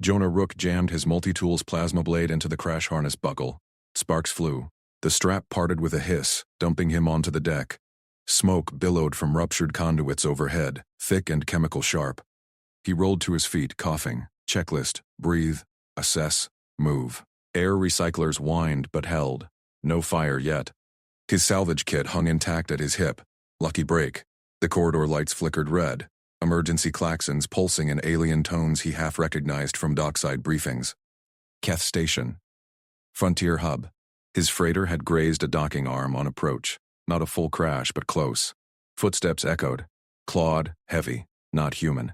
Jonah Rook jammed his multi-tools plasma blade into the crash harness buckle. Sparks flew. The strap parted with a hiss, dumping him onto the deck. Smoke billowed from ruptured conduits overhead, thick and chemical sharp. He rolled to his feet, coughing. Checklist: breathe, assess, move. Air recyclers whined but held. No fire yet. His salvage kit hung intact at his hip. Lucky break. The corridor lights flickered red. Emergency klaxons pulsing in alien tones he half recognized from dockside briefings. Keth Station. Frontier Hub. His freighter had grazed a docking arm on approach. Not a full crash, but close. Footsteps echoed. Clawed, heavy, not human.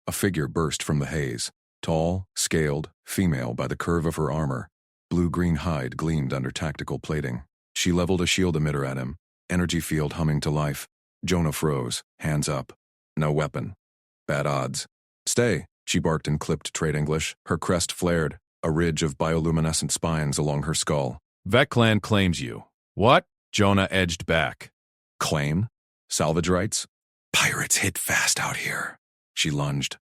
A figure burst from the haze. Tall, scaled, female by the curve of her armor. Blue-green hide gleamed under tactical plating. She leveled a shield emitter at him, energy field humming to life. Jonah froze, hands up. No weapon. Bad odds. Stay, she barked in clipped trade English. Her crest flared, a ridge of bioluminescent spines along her skull. Veclan claims you. What? Jonah edged back. Claim? Salvage rights? Pirates hit fast out here. She lunged.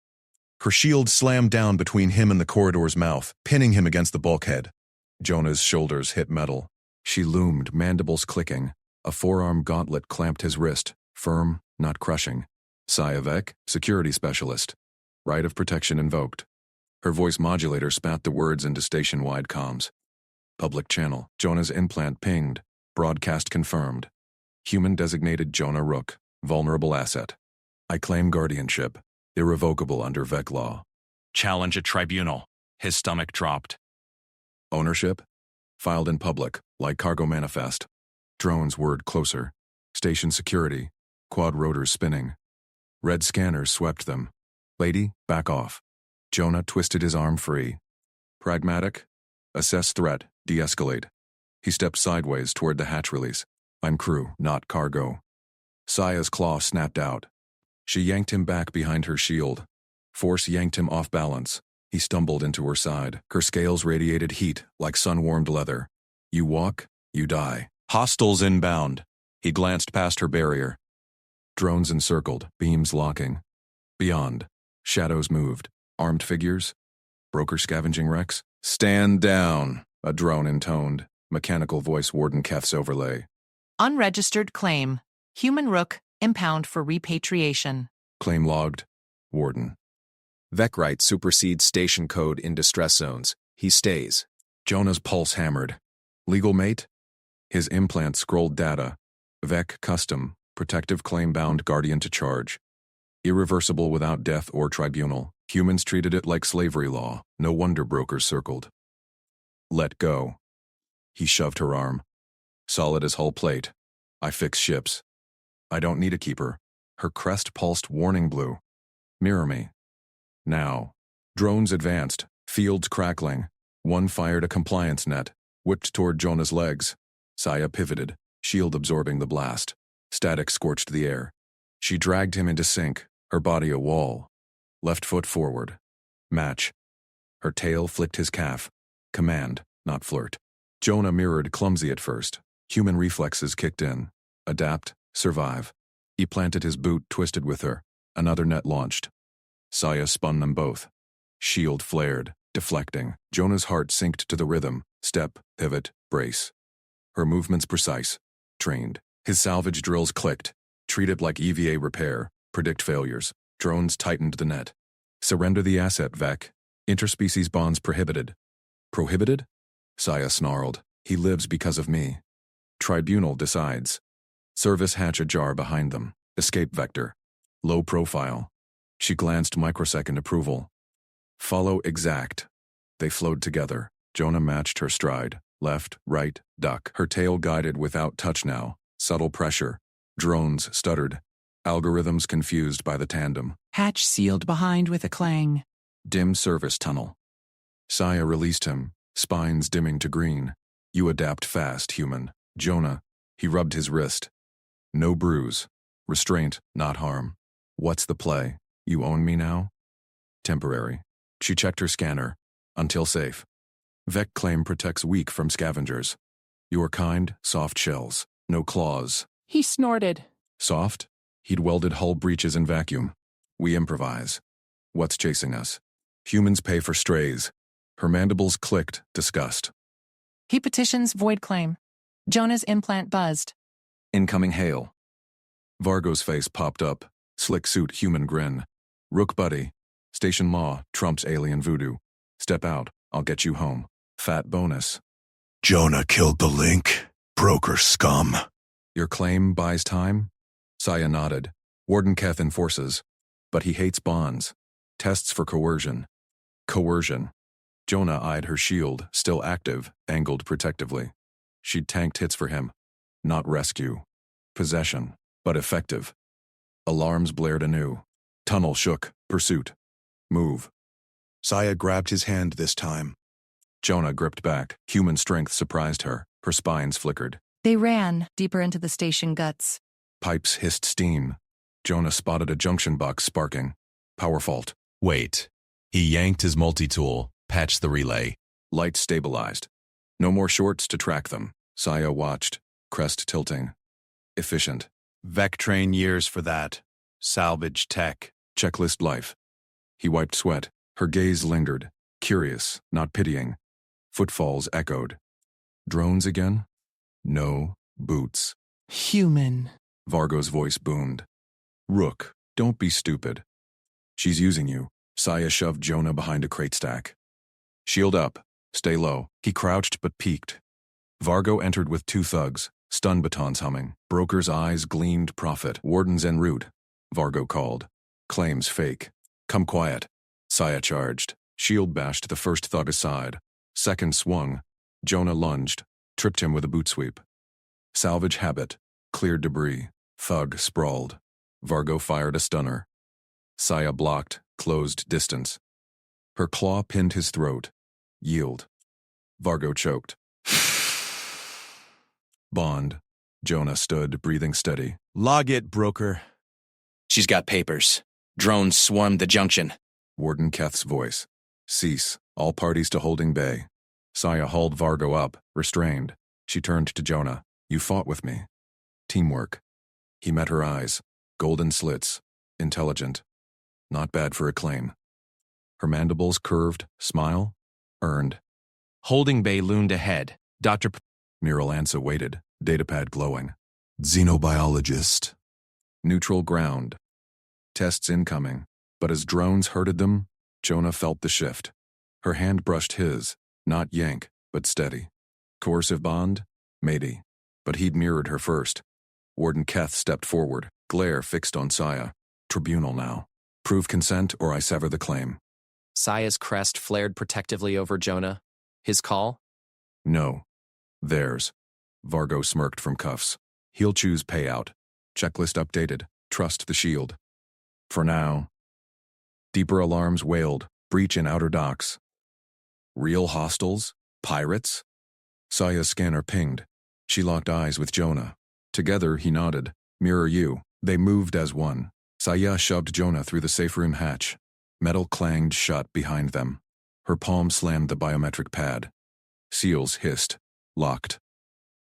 Her shield slammed down between him and the corridor's mouth, pinning him against the bulkhead. Jonah's shoulders hit metal. She loomed, mandibles clicking. A forearm gauntlet clamped his wrist, firm, not crushing. Sayavek, security specialist. Right of protection invoked. Her voice modulator spat the words into station-wide comms. Public channel. Jonah's implant pinged. Broadcast confirmed. Human designated Jonah Rook. Vulnerable asset. I claim guardianship. Irrevocable under Vec law. Challenge at tribunal. His stomach dropped. Ownership? Filed in public, like cargo manifest. Drones whirred closer. Station security. Quad rotors spinning. Red scanners swept them. Lady, back off. Jonah twisted his arm free. Pragmatic? Assess threat, de-escalate. He stepped sideways toward the hatch release. I'm crew, not cargo. Saya's claw snapped out. She yanked him back behind her shield. Force yanked him off balance. He stumbled into her side. Her scales radiated heat, like sun-warmed leather. You walk, you die. Hostiles inbound. He glanced past her barrier. Drones encircled, beams locking. Beyond, shadows moved. Armed figures? Broker scavenging wrecks? Stand down, a drone intoned. Mechanical voice Warden Keth's overlay. Unregistered claim. Human Rook, impound for repatriation. Claim logged. Warden. Vecrite supersedes station code in distress zones. He stays. Jonah's pulse hammered. Legal mate? His implant scrolled data. Vec custom, protective claim-bound guardian to charge. Irreversible without death or tribunal. Humans treated it like slavery law. No wonder brokers circled. Let go. He shoved her arm. Solid as hull plate. I fix ships. I don't need a keeper. Her crest pulsed warning blue. Mirror me. Now. Drones advanced, fields crackling. One fired a compliance net, whipped toward Jonah's legs. Saya pivoted, shield absorbing the blast. Static scorched the air. She dragged him into sync, her body a wall. Left foot forward. Match. Her tail flicked his calf. Command, not flirt. Jonah mirrored, clumsy at first. Human reflexes kicked in. Adapt, survive. He planted his boot, twisted with her. Another net launched. Saya spun them both. Shield flared, deflecting. Jonah's heart synced to the rhythm. Step, pivot, brace. Her movements precise. Trained. His salvage drills clicked. Treat it like EVA repair. Predict failures. Drones tightened the net. Surrender the asset, Vec. Interspecies bonds prohibited. Prohibited? Saya snarled. He lives because of me. Tribunal decides. Service hatch ajar behind them. Escape vector. Low profile. She glanced microsecond approval. Follow exact. They flowed together. Jonah matched her stride. Left, right, duck. Her tail guided without touch now. Subtle pressure. Drones stuttered. Algorithms confused by the tandem. Hatch sealed behind with a clang. Dim service tunnel. Saya released him, spines dimming to green. You adapt fast, human. Jonah. He rubbed his wrist. No bruise. Restraint, not harm. What's the play? You own me now? Temporary. She checked her scanner. Until safe. Vec claim protects weak from scavengers. Your kind, soft shells. No claws. He snorted. Soft? He'd welded hull breaches in vacuum. We improvise. What's chasing us? Humans pay for strays. Her mandibles clicked, disgust. He petitions void claim. Jonah's implant buzzed. Incoming hail. Vargo's face popped up, slick suit human grin. Rook buddy. Station law trumps alien voodoo. Step out, I'll get you home. Fat bonus. Jonah killed the link. Broker scum. Your claim buys time? Saya nodded. Warden Keth enforces. But he hates bonds. Tests for coercion. Coercion. Jonah eyed her shield, still active, angled protectively. She'd tanked hits for him. Not rescue. Possession. But effective. Alarms blared anew. Tunnel shook. Pursuit. Move. Saya grabbed his hand this time. Jonah gripped back. Human strength surprised her. Her spines flickered. They ran deeper into the station guts. Pipes hissed steam. Jonah spotted a junction box sparking. Power fault. Wait. He yanked his multi-tool, patched the relay. Lights stabilized. No more shorts to track them. Saya watched, crest tilting. Efficient. Vectrain years for that. Salvage tech. Checklist life. He wiped sweat. Her gaze lingered. Curious, not pitying. Footfalls echoed. Drones again? No. Boots. Human. Vargo's voice boomed. Rook, don't be stupid. She's using you. Saya shoved Jonah behind a crate stack. Shield up. Stay low. He crouched but peeked. Vargo entered with 2 thugs, stun batons humming. Broker's eyes gleamed profit. Wardens en route. Vargo called. Claims fake. Come quiet. Saya charged. Shield bashed the first thug aside. Second swung. Jonah lunged. Tripped him with a boot sweep. Salvage habit. Cleared debris. Thug sprawled. Vargo fired a stunner. Saya blocked, closed distance. Her claw pinned his throat. Yield. Vargo choked. Bond. Jonah stood, breathing steady. Log it, broker. She's got papers. Drones swarmed the junction. Warden Keth's voice. Cease. All parties to holding bay. Saya hauled Vargo up, restrained. She turned to Jonah. You fought with me. Teamwork. He met her eyes. Golden slits. Intelligent. Not bad for a claim. Her mandibles curved. Smile. Earned. Holding bay loomed ahead. Dr. Mural Ansa waited. Datapad glowing. Xenobiologist. Neutral ground. Tests incoming. But as drones herded them, Jonah felt the shift. Her hand brushed his. Not yank, but steady. Coercive bond? Matey. But he'd mirrored her first. Warden Keth stepped forward, glare fixed on Saya. Tribunal now. Prove consent or I sever the claim. Saya's crest flared protectively over Jonah. His call? No. Theirs. Vargo smirked from cuffs. He'll choose payout. Checklist updated. Trust the shield. For now. Deeper alarms wailed. Breach in outer docks. Real hostiles? Pirates? Saya's scanner pinged. She locked eyes with Jonah. Together, he nodded. Mirror you. They moved as one. Saya shoved Jonah through the safe room hatch. Metal clanged shut behind them. Her palm slammed the biometric pad. Seals hissed. Locked.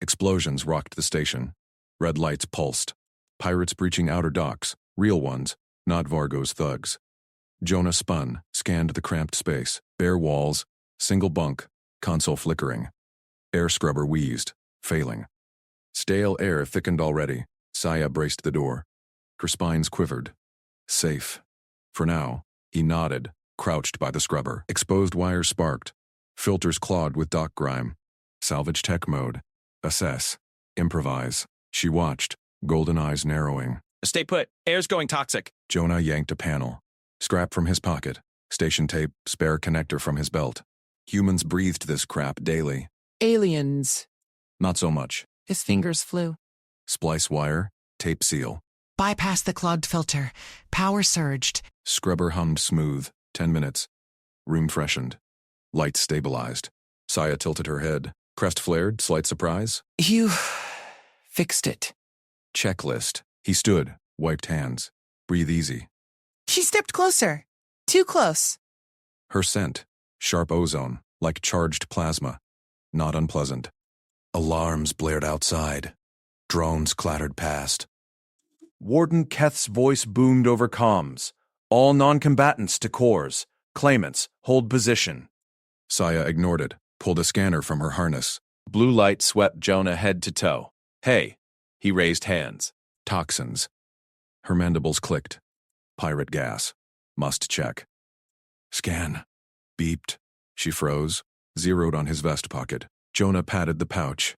Explosions rocked the station. Red lights pulsed. Pirates breaching outer docks. Real ones, not Vargo's thugs. Jonah spun, scanned the cramped space. Bare walls, single bunk, console flickering. Air scrubber wheezed, failing. Stale air thickened already. Saya braced the door. Her spines quivered. Safe. For now, he nodded, crouched by the scrubber. Exposed wires sparked. Filters clawed with dock grime. Salvage tech mode. Assess. Improvise. She watched, golden eyes narrowing. Stay put. Air's going toxic. Jonah yanked a panel. Scrap from his pocket. Station tape, spare connector from his belt. Humans breathed this crap daily. Aliens. Not so much. His fingers flew. Splice wire, tape seal. Bypass the clogged filter. Power surged. Scrubber hummed smooth. 10 minutes. Room freshened. Lights stabilized. Saya tilted her head. Crest flared, slight surprise. You fixed it. Checklist. He stood, wiped hands. Breathe easy. She stepped closer. Too close. Her scent. Sharp ozone, like charged plasma. Not unpleasant. Alarms blared outside. Drones clattered past. Warden Keth's voice boomed over comms. All non-combatants to cores. Claimants, hold position. Saya ignored it, pulled a scanner from her harness. Blue light swept Jonah head to toe. Hey. He raised hands. Toxins. Her mandibles clicked. Pirate gas. Must check. Scan. Beeped. She froze, zeroed on his vest pocket. Jonah patted the pouch.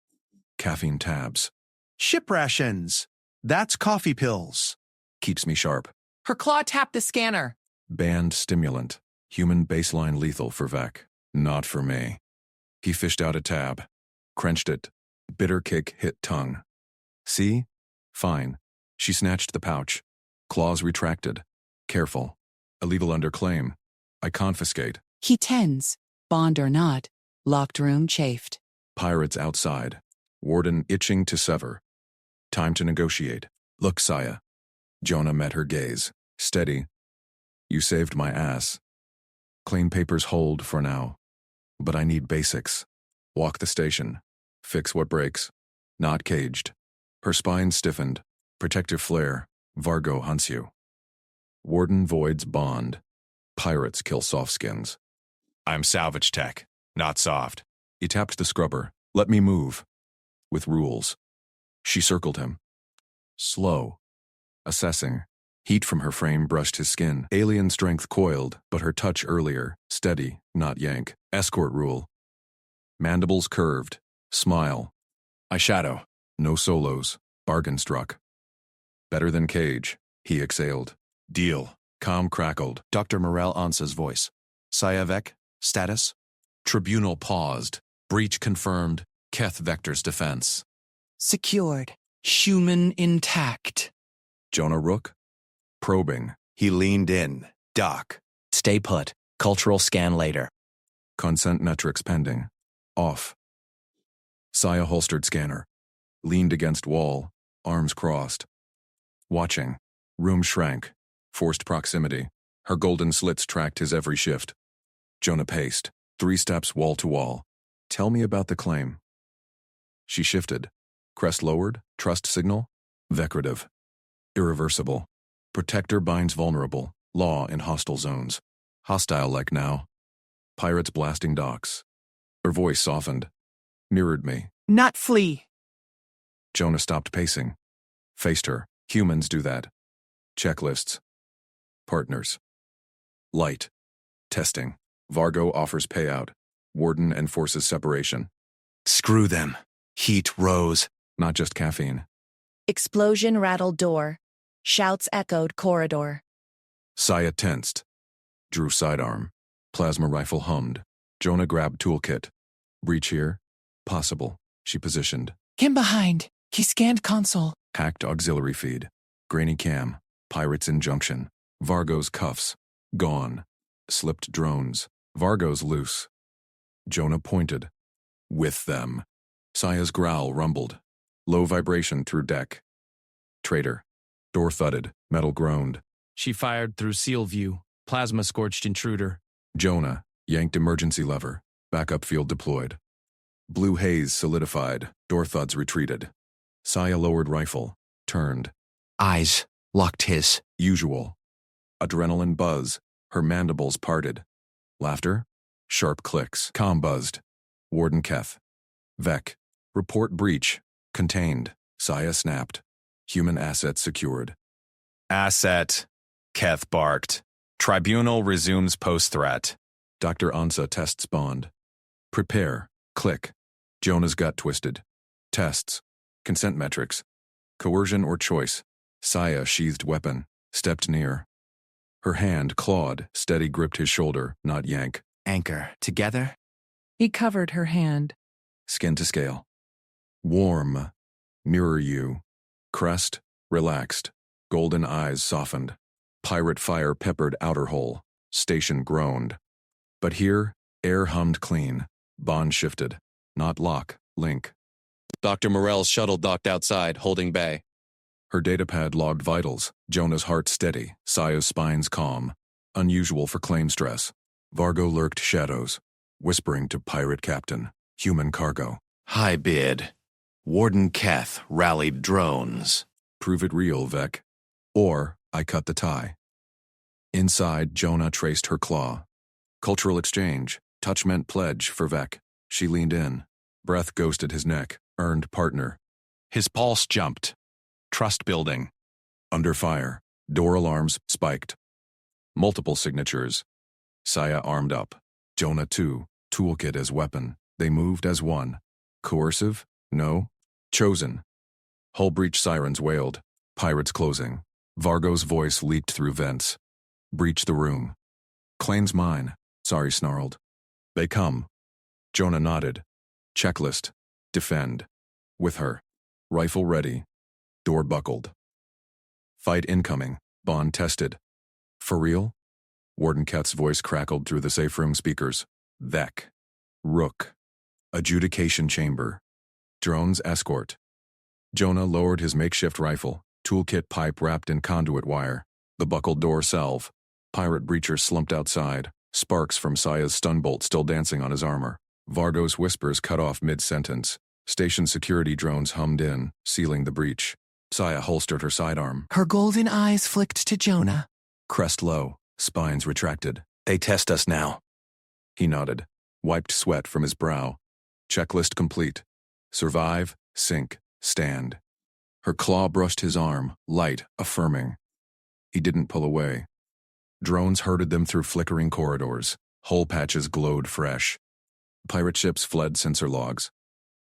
Caffeine tabs. Ship rations. That's coffee pills. Keeps me sharp. Her claw tapped the scanner. Banned stimulant. Human baseline lethal for Vec. Not for me. He fished out a tab. Crunched it. Bitter kick hit tongue. See? Fine. She snatched the pouch. Claws retracted. Careful. Illegal under claim. I confiscate. He tends. Bond or not. Locked room chafed. Pirates outside. Warden itching to sever. Time to negotiate. Look, Saya. Jonah met her gaze. Steady. You saved my ass. Claim papers hold for now. But I need basics. Walk the station. Fix what breaks. Not caged. Her spine stiffened. Protective flare. Vargo hunts you. Warden voids bond. Pirates kill softskins. I'm salvage tech, not soft. He tapped the scrubber. Let me move. With rules. She circled him. Slow. Assessing. Heat from her frame brushed his skin. Alien strength coiled, but her touch earlier. Steady, not yank. Escort rule. Mandibles curved. Smile. I shadow. No solos. Bargain struck. Better than cage. He exhaled. Deal. Calm crackled. Dr. Morel Ansa's voice. Sayavek, status? Tribunal paused. Breach confirmed. Keth Vector's defense. Secured. Human intact. Jonah Rook? Probing. He leaned in. Doc. Stay put. Cultural scan later. Consent metrics pending. Off. Saya holstered scanner. Leaned against wall. Arms crossed. Watching. Room shrank. Forced proximity. Her golden slits tracked his every shift. Jonah paced. 3 steps wall to wall. Tell me about the claim. She shifted. Crest lowered. Trust signal. Vecrative. Irreversible. Protector binds vulnerable. Law in hostile zones. Hostile like now. Pirates blasting docks. Her voice softened. Mirrored me. Not flee. Jonah stopped pacing. Faced her. Humans do that. Checklists. Partners. Light. Testing. Vargo offers payout. Warden enforces separation. Screw them. Heat rose. Not just caffeine. Explosion rattled door. Shouts echoed corridor. Saya tensed. Drew sidearm. Plasma rifle hummed. Jonah grabbed toolkit. Breach here? Possible. She positioned. Him behind. He scanned console. Hacked auxiliary feed. Grainy cam. Pirates injunction. Vargo's cuffs. Gone. Slipped drones. Vargo's loose. Jonah pointed. With them. Saya's growl rumbled. Low vibration through deck. Traitor. Door thudded. Metal groaned. She fired through seal view. Plasma scorched intruder. Jonah yanked emergency lever. Backup field deployed. Blue haze solidified. Door thuds retreated. Saya lowered rifle. Turned. Eyes locked his. Usual. Adrenaline buzz. Her mandibles parted. Laughter. Sharp clicks. Comm buzzed. Warden Keth. Vec. Report breach. Contained. Saya snapped. Human assets secured. Asset. Keth barked. Tribunal resumes post-threat. Dr. Ansa tests bond. Prepare. Click. Jonah's gut twisted. Tests. Consent metrics. Coercion or choice. Saya sheathed weapon. Stepped near. Her hand clawed. Steady gripped his shoulder, not yank. Anchor. Together? He covered her hand. Skin to scale. Warm. Mirror you. Crest. Relaxed. Golden eyes softened. Pirate fire peppered outer hole. Station groaned. But here, air hummed clean. Bond shifted. Not lock. Link. Dr. Morel's shuttle docked outside, holding bay. Her datapad logged vitals. Jonah's heart steady. Saya's spines calm. Unusual for claim stress. Vargo lurked shadows. Whispering to pirate captain. Human cargo. High bid. Warden Keth rallied drones. Prove it real, Vec. Or I cut the tie. Inside, Jonah traced her claw. Cultural exchange. Touch meant pledge for Vec. She leaned in. Breath ghosted his neck. Earned partner. His pulse jumped. Trust building. Under fire. Door alarms spiked. Multiple signatures. Saya armed up. Jonah too. Toolkit as weapon. They moved as one. Coercive? No. Chosen. Hull breach sirens wailed. Pirates closing. Vargo's voice leaked through vents. Breach the room. Claims mine. Sorry snarled. They come. Jonah nodded. Checklist. Defend. With her. Rifle ready. Door buckled. Fight incoming. Bond tested. For real? Warden Keth's voice crackled through the safe room speakers. Vec. Rook. Adjudication chamber. Drones escort. Jonah lowered his makeshift rifle, toolkit pipe wrapped in conduit wire. The buckled door salve. Pirate breacher slumped outside, sparks from Saya's stun bolt still dancing on his armor. Vargo's whispers cut off mid-sentence. Station security drones hummed in, sealing the breach. Saya holstered her sidearm. Her golden eyes flicked to Jonah. Crest low, spines retracted. They test us now. He nodded, wiped sweat from his brow. Checklist complete. Survive, sink, stand. Her claw brushed his arm, light, affirming. He didn't pull away. Drones herded them through flickering corridors. Hull patches glowed fresh. Pirate ships fled sensor logs.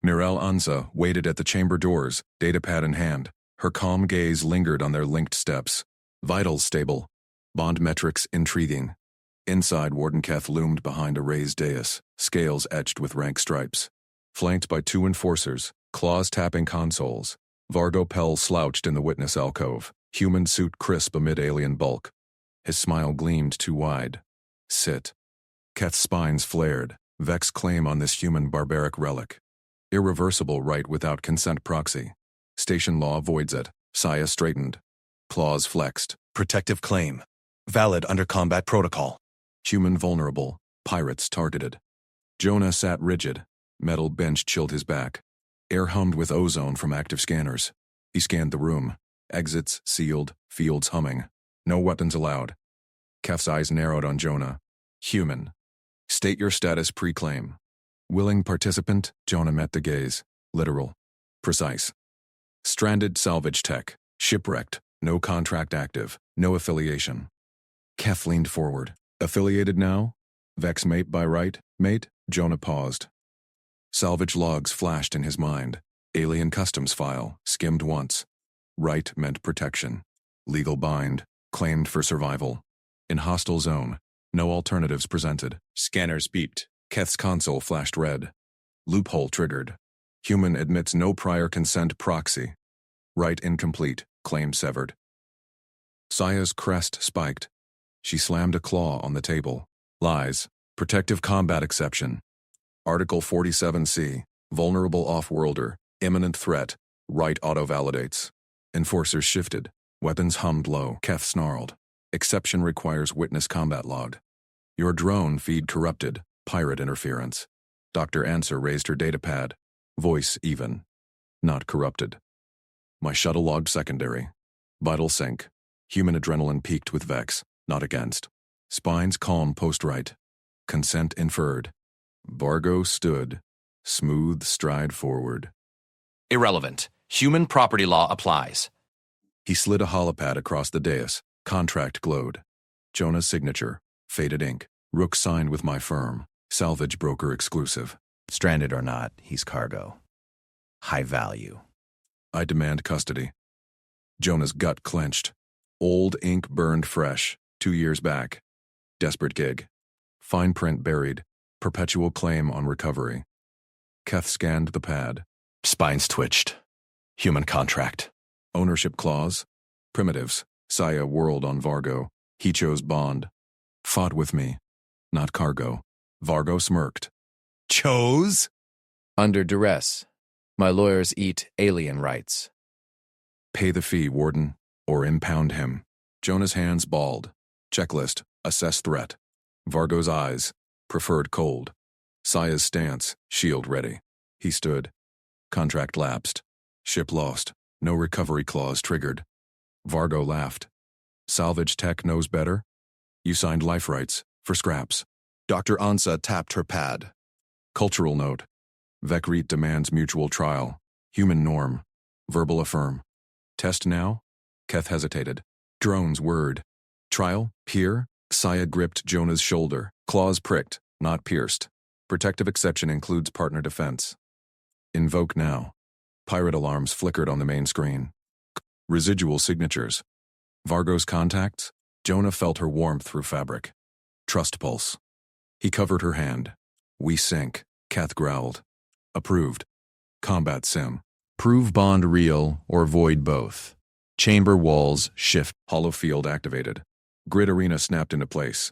Mirel Anza waited at the chamber doors, datapad in hand. Her calm gaze lingered on their linked steps. Vitals stable. Bond metrics intriguing. Inside, Warden Keth loomed behind a raised dais, scales etched with rank stripes. Flanked by two enforcers, claws tapping consoles. Vargo Pell slouched in the witness alcove, human suit crisp amid alien bulk. His smile gleamed too wide. Sit. Keth's spines flared. Vec's claim on this human barbaric relic. Irreversible right without consent proxy. Station law voids it. Saya straightened. Claws flexed. Protective claim. Valid under combat protocol. Human vulnerable. Pirates targeted. Jonah sat rigid. Metal bench chilled his back. Air hummed with ozone from active scanners. He scanned the room. Exits sealed, fields humming. No weapons allowed. Keth's eyes narrowed on Jonah. Human. State your status pre-claim. Willing participant, Jonah met the gaze. Literal. Precise. Stranded salvage tech. Shipwrecked. No contract active. No affiliation. Keth leaned forward. Affiliated now? Vec's mate by right? Mate? Jonah paused. Salvage logs flashed in his mind. Alien customs file, skimmed once. Right meant protection. Legal bind, claimed for survival. In hostile zone, no alternatives presented. Scanners beeped. Keth's console flashed red. Loophole triggered. Human admits no prior consent proxy. Right incomplete, claim severed. Saya's crest spiked. She slammed a claw on the table. Lies. Protective combat exception. Article 47C. Vulnerable off-worlder. Imminent threat. Right auto-validates. Enforcers shifted. Weapons hummed low. Keth snarled. Exception requires witness combat logged. Your drone feed corrupted. Pirate interference. Dr. Answer raised her datapad. Voice even. Not corrupted. My shuttle logged secondary. Vital sync. Human adrenaline peaked with Vex. Not against. Spines calm post-right. Consent inferred. Vargo stood. Smooth stride forward. Irrelevant. Human property law applies. He slid a holopad across the dais. Contract glowed. Jonah's signature. Faded ink. Rook signed with my firm. Salvage broker exclusive. Stranded or not, he's cargo. High value. I demand custody. Jonah's gut clenched. Old ink burned fresh. 2 years back. Desperate gig. Fine print buried. Perpetual claim on recovery. Keth scanned the pad. Spines twitched. Human contract. Ownership clause. Primitives. Saya whirled on Vargo. He chose bond. Fought with me. Not cargo. Vargo smirked. Chose? Under duress. My lawyers eat alien rights. Pay the fee, Warden, or impound him. Jonah's hands balled. Checklist. Assess threat. Vargo's eyes. Preferred cold. Saya's stance. Shield ready. He stood. Contract lapsed. Ship lost. No recovery clause triggered. Vargo laughed. Salvage tech knows better? You signed life rights. For scraps. Dr. Ansa tapped her pad. Cultural note. Vekreet demands mutual trial. Human norm. Verbal affirm. Test now? Keth hesitated. Drone's word. Trial? Here? Saya gripped Jonah's shoulder. Claws pricked, not pierced. Protective exception includes partner defense. Invoke now. Pirate alarms flickered on the main screen. Residual signatures. Vargo's contacts? Jonah felt her warmth through fabric. Trust pulse. He covered her hand. We sync, Keth growled. Approved. Combat sim. Prove bond real or void both. Chamber walls shift. Hollow field activated. Grid arena snapped into place.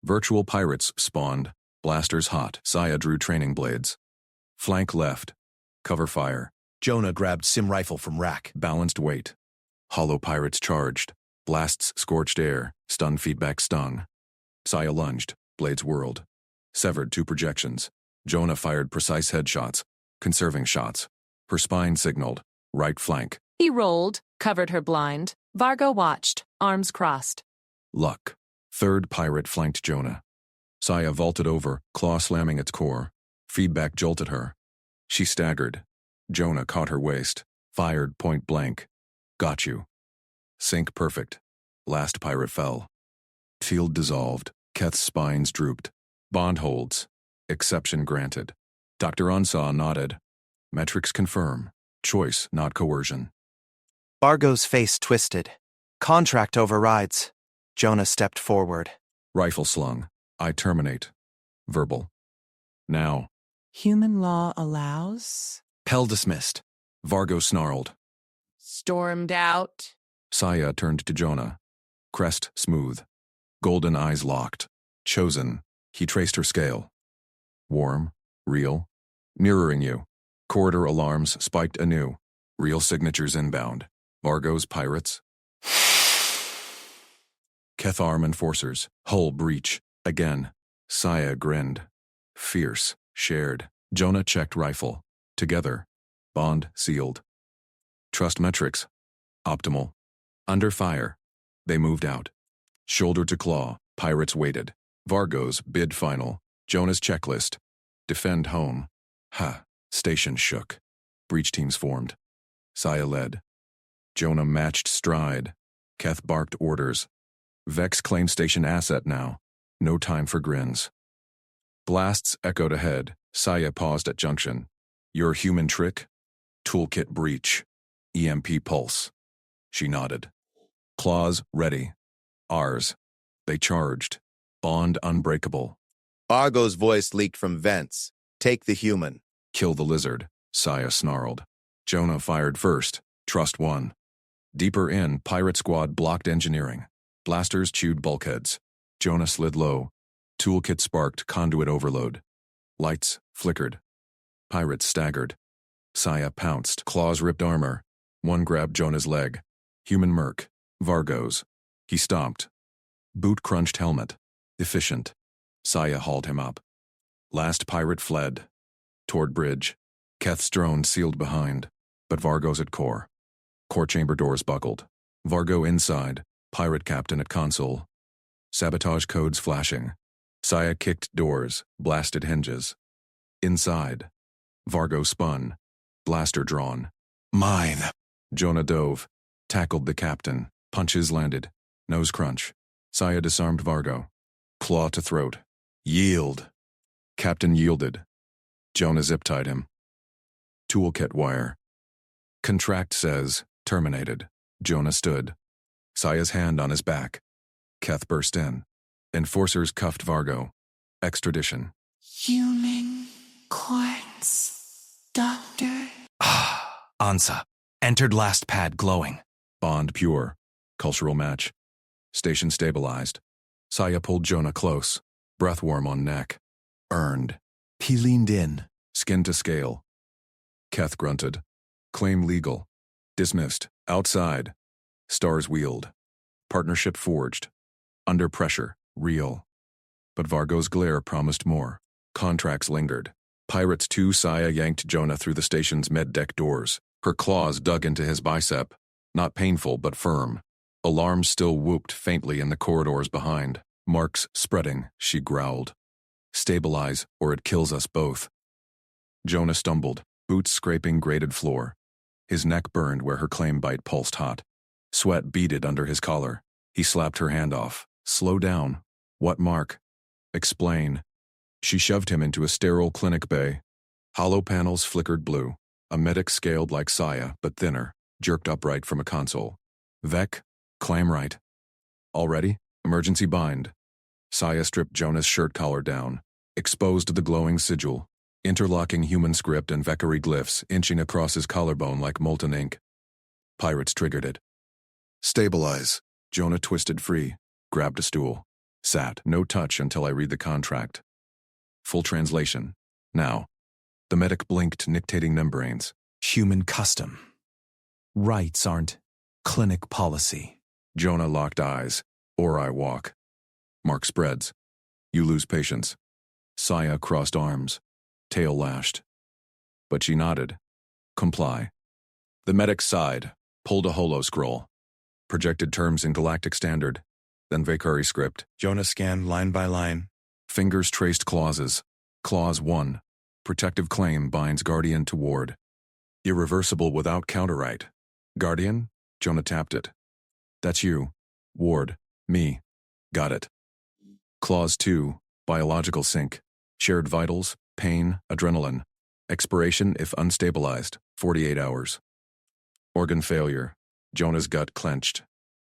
Virtual pirates spawned. Blasters hot. Saya drew training blades. Flank left. Cover fire. Jonah grabbed sim rifle from rack. Balanced weight. Hollow pirates charged. Blasts scorched air. Stun feedback stung. Saya lunged. Blades whirled. Severed 2 projections. Jonah fired precise headshots. Conserving shots. Her spine signaled. Right flank. He rolled, covered her blind. Vargo watched, arms crossed. Luck. Third pirate flanked Jonah. Saya vaulted over, claw slamming its core. Feedback jolted her. She staggered. Jonah caught her waist. Fired point blank. Got you. Sync perfect. Last pirate fell. Field dissolved. Keth's spines drooped. Bond holds. Exception granted. Dr. Unsaw nodded. Metrics confirm. Choice, not coercion. Vargo's face twisted. Contract overrides. Jonah stepped forward. Rifle slung. I terminate. Verbal. Now. Human law allows? Pell dismissed. Vargo snarled. Stormed out. Saya turned to Jonah. Crest smooth. Golden eyes locked. Chosen. He traced her scale. Warm. Real. Mirroring you. Corridor alarms spiked anew. Real signatures inbound. Vargo's pirates. Ketharm enforcers. Hull breach. Again. Saya grinned. Fierce. Shared. Jonah checked rifle. Together. Bond sealed. Trust metrics. Optimal. Under fire. They moved out. Shoulder to claw. Pirates waited. Vargo's bid final. Jonah's checklist. Defend home. Ha. Station shook. Breach teams formed. Saya led. Jonah matched stride. Keth barked orders. Vex claimed station asset now. No time for grins. Blasts echoed ahead. Saya paused at junction. Your human trick? Toolkit breach. EMP pulse. She nodded. Claws ready. Ours. They charged. Bond unbreakable. Vargo's voice leaked from vents. Take the human. Kill the lizard. Saya snarled. Jonah fired first. Trust one. Deeper in, pirate squad blocked engineering. Blasters chewed bulkheads. Jonah slid low. Toolkit sparked conduit overload. Lights flickered. Pirates staggered. Saya pounced. Claws ripped armor. One grabbed Jonah's leg. Human merc. Vargo's. He stomped. Boot crunched helmet. Efficient. Saya hauled him up. Last pirate fled. Toward bridge. Keth's drone sealed behind. But Vargo's at core. Core chamber doors buckled. Vargo inside. Pirate captain at console. Sabotage codes flashing. Saya kicked doors. Blasted hinges. Inside. Vargo spun. Blaster drawn. Mine. Jonah dove. Tackled the captain. Punches landed. Nose crunch. Saya disarmed Vargo. Claw to throat. Yield. Captain yielded. Jonah zip-tied him. Toolkit wire. Contract says, terminated. Jonah stood. Saya's hand on his back. Keth burst in. Enforcers cuffed Vargo. Extradition. Human courts, Doctor. Ansa. Entered last pad glowing. Bond pure. Cultural match. Station stabilized. Saya pulled Jonah close. Breath warm on neck. Earned. He leaned in. Skin to scale. Keth grunted. Claim legal. Dismissed. Outside. Stars wheeled. Partnership forged. Under pressure. Real. But Vargo's glare promised more. Contracts lingered. Pirates 2 Saya yanked Jonah through the station's med deck doors. Her claws dug into his bicep. Not painful, but firm. Alarms still whooped faintly in the corridors behind. Marks spreading, she growled. Stabilize, or it kills us both. Jonah stumbled, boots scraping grated floor. His neck burned where her claim bite pulsed hot. Sweat beaded under his collar. He slapped her hand off. Slow down. What, Mark? Explain. She shoved him into a sterile clinic bay. Hollow panels flickered blue. A medic scaled like Saya, but thinner, jerked upright from a console. Vec, claim right. All ready? Emergency bind. Saya stripped Jonah's shirt collar down, exposed the glowing sigil, interlocking human script and Vecari glyphs inching across his collarbone like molten ink. Pirates triggered it. Stabilize. Jonah twisted free, grabbed a stool. Sat. No touch until I read the contract. Full translation. Now. The medic blinked, nictating membranes. Human custom. Rights aren't clinic policy. Jonah locked eyes. Or I walk. Mark spreads. You lose patience. Saya crossed arms. Tail lashed. But she nodded. Comply. The medic sighed, pulled a holo scroll. Projected terms in Galactic Standard. Then Vacari script. Jonah scanned line by line. Fingers traced clauses. Clause 1. Protective claim binds Guardian to Ward. Irreversible without counterright. Guardian? Jonah tapped it. That's you. Ward. Me. Got it. Clause 2. Biological sync. Shared vitals, pain, adrenaline. Expiration if unstabilized, 48 hours. Organ failure. Jonah's gut clenched.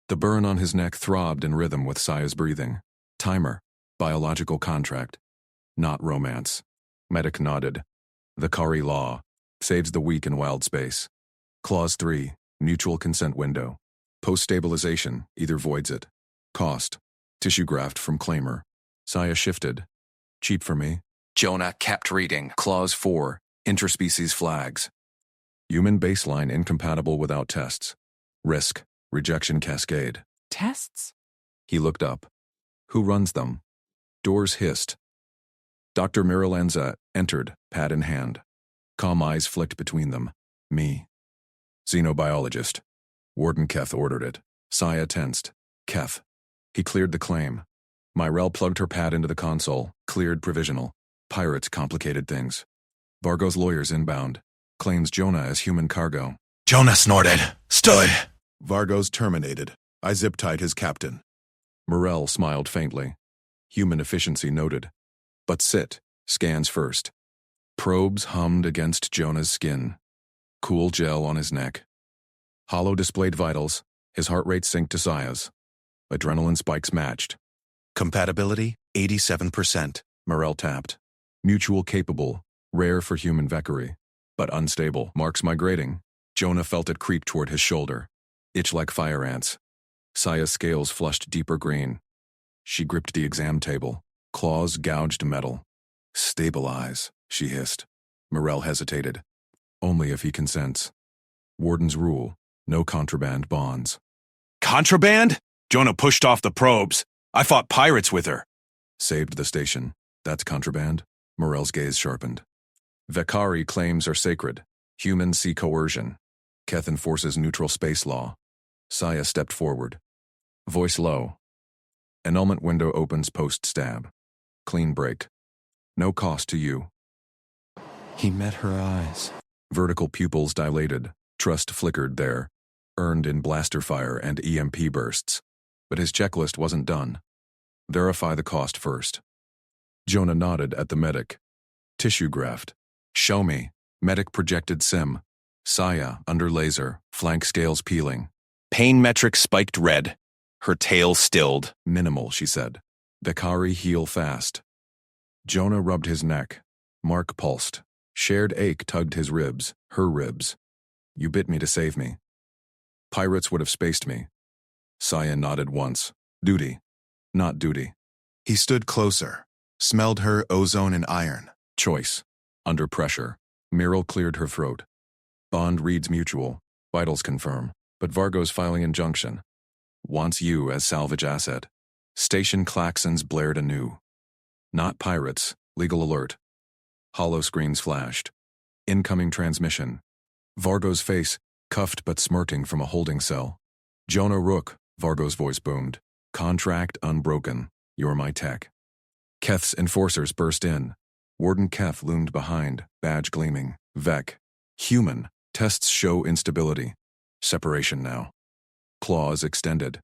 The burn on his neck throbbed in rhythm with Saya's breathing. Timer. Biological contract. Not romance. Medic nodded. The Kari law. Saves the weak in wild space. Clause 3. Mutual consent window. Post-stabilization either voids it. Cost. Tissue graft from claimer. Saya shifted. Cheap for me. Jonah kept reading. Clause 4. Interspecies flags. Human baseline incompatible without tests. Risk. Rejection cascade. Tests? He looked up. Who runs them? Doors hissed. Dr. Miralanza entered, pad in hand. Calm eyes flicked between them. Me. Xenobiologist. Warden Keth ordered it. Saya tensed. Keth. He cleared the claim. Myrell plugged her pad into the console, cleared provisional. Pirates complicated things. Vargo's lawyers inbound. Claims Jonah as human cargo. Jonah snorted. Stood. Vargo's terminated. I zip-tied his captain. Myrell smiled faintly. Human efficiency noted. But sit. Scans first. Probes hummed against Jonah's skin. Cool gel on his neck. Hollow displayed vitals. His heart rate synced to Saya's. Adrenaline spikes matched. Compatibility, 87%. Myrell tapped. Mutual capable. Rare for human Vecari. But unstable. Marks migrating. Jonah felt it creep toward his shoulder. Itch like fire ants. Saya's scales flushed deeper green. She gripped the exam table. Claws gouged metal. Stabilize, she hissed. Myrell hesitated. Only if he consents. Warden's rule. No contraband bonds. Contraband? Jonah pushed off the probes. I fought pirates with her. Saved the station. That's contraband? Myrell's gaze sharpened. Vecari claims are sacred. Humans see coercion. Keth enforces neutral space law. Saya stepped forward. Voice low. Annulment window opens post-stab. Clean break. No cost to you. He met her eyes. Vertical pupils dilated. Trust flickered there. Earned in blaster fire and EMP bursts. But his checklist wasn't done. Verify the cost first. Jonah nodded at the medic. Tissue graft. Show me. Medic projected sim. Saya, under laser, flank scales peeling. Pain metric spiked red. Her tail stilled. Minimal, she said. Vecari heal fast. Jonah rubbed his neck. Mark pulsed. Shared ache tugged his ribs, her ribs. You bit me to save me. Pirates would have spaced me. Saya nodded once. Duty. Not duty. He stood closer. Smelled her ozone and iron. Choice. Under pressure. Myrell cleared her throat. Bond reads mutual. Vitals confirm. But Vargo's filing injunction. Wants you as salvage asset. Station klaxons blared anew. Not pirates. Legal alert. Hollow screens flashed. Incoming transmission. Vargo's face, cuffed but smirking from a holding cell. Jonah Rook, Vargo's voice boomed. Contract unbroken. You're my tech. Keth's enforcers burst in. Warden Keth loomed behind, badge gleaming. Vec. Human. Tests show instability. Separation now. Claws extended.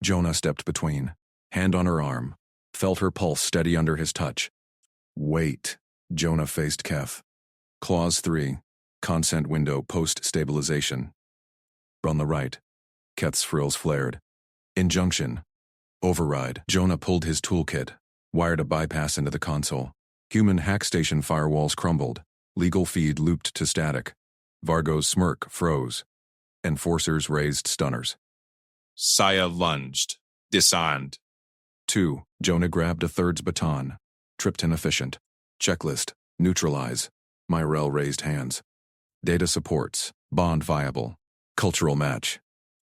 Jonah stepped between. Hand on her arm. Felt her pulse steady under his touch. Wait. Jonah faced Keth. Clause 3. Consent window post-stabilization. On the right. Keth's frills flared. Injunction. Override. Jonah pulled his toolkit. Wired a bypass into the console. Human hack station firewalls crumbled. Legal feed looped to static. Vargo's smirk froze. Enforcers raised stunners. Saya lunged. Disarmed. 2. Jonah grabbed a third's baton. Tripped inefficient. Checklist. Neutralize. Myrel raised hands. Data supports. Bond viable. Cultural match.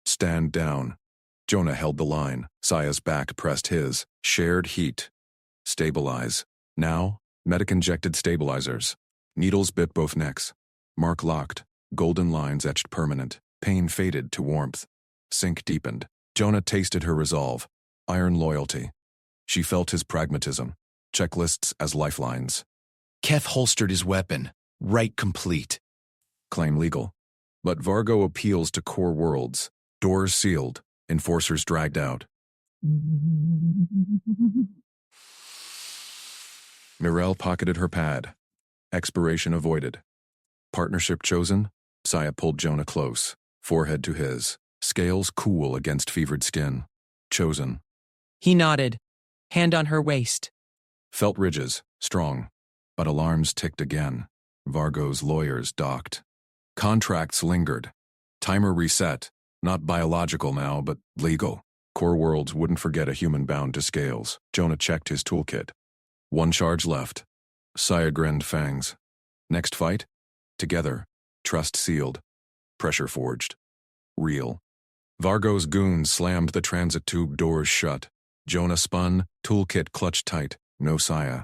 Stand down. Jonah held the line. Saya's back pressed his. Shared heat. Stabilize. Now, medic-injected stabilizers. Needles bit both necks. Mark locked. Golden lines etched permanent. Pain faded to warmth. Sync deepened. Jonah tasted her resolve. Iron loyalty. She felt his pragmatism. Checklists as lifelines. Keth holstered his weapon. Right complete. Claim legal. But Vargo appeals to core worlds. Doors sealed. Enforcers dragged out. Myrel pocketed her pad. Expiration avoided. Partnership chosen? Saya pulled Jonah close. Forehead to his. Scales cool against fevered skin. Chosen. He nodded. Hand on her waist. Felt ridges. Strong. But alarms ticked again. Vargo's lawyers docked. Contracts lingered. Timer reset. Not biological now, but legal. Core worlds wouldn't forget a human bound to scales. Jonah checked his toolkit. 1 charge left. Saya grinned fangs. Next fight? Together. Trust sealed. Pressure forged. Real. Vargo's goons slammed the transit tube doors shut. Jonah spun, toolkit clutched tight. No Saya.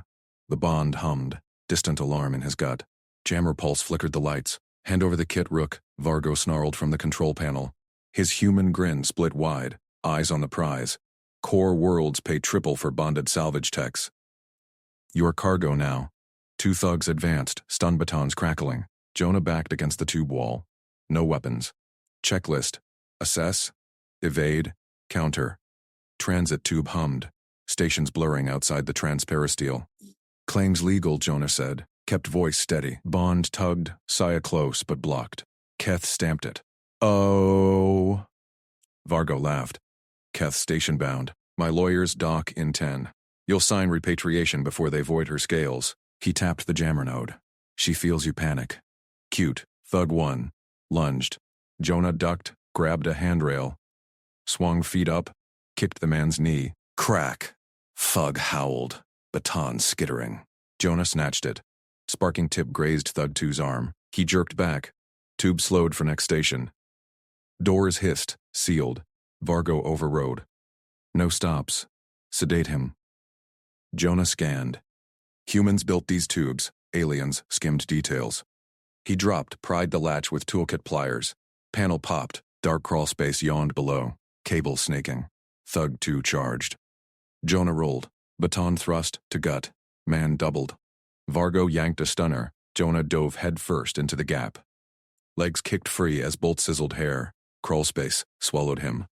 The bond hummed. Distant alarm in his gut. Jammer pulse flickered the lights. Hand over the kit, Rook. Vargo snarled from the control panel. His human grin split wide. Eyes on the prize. Core worlds pay triple for bonded salvage techs. Your cargo now. 2 thugs advanced, stun batons crackling. Jonah backed against the tube wall. No weapons. Checklist. Assess. Evade. Counter. Transit tube hummed. Stations blurring outside the transperistyle. Claims legal, Jonah said. Kept voice steady. Bond tugged, Saya close but blocked. Keth stamped it. Oh. Vargo laughed. Keth station bound. My lawyers dock in 10. You'll sign repatriation before they void her scales. He tapped the jammer node. She feels you panic. Cute. Thug 1. Lunged. Jonah ducked, grabbed a handrail. Swung feet up, kicked the man's knee. Crack. Thug howled. Baton skittering. Jonah snatched it. Sparking tip grazed Thug 2's arm. He jerked back. Tube slowed for next station. Doors hissed, sealed. Vargo overrode. No stops. Sedate him. Jonah scanned. Humans built these tubes. Aliens skimmed details. He dropped, pried the latch with toolkit pliers. Panel popped. Dark crawl space yawned below. Cable snaking. Thug 2 charged. Jonah rolled. Baton thrust to gut. Man doubled. Vargo yanked a stunner. Jonah dove headfirst into the gap. Legs kicked free as bolt sizzled hair. Crawl space swallowed him.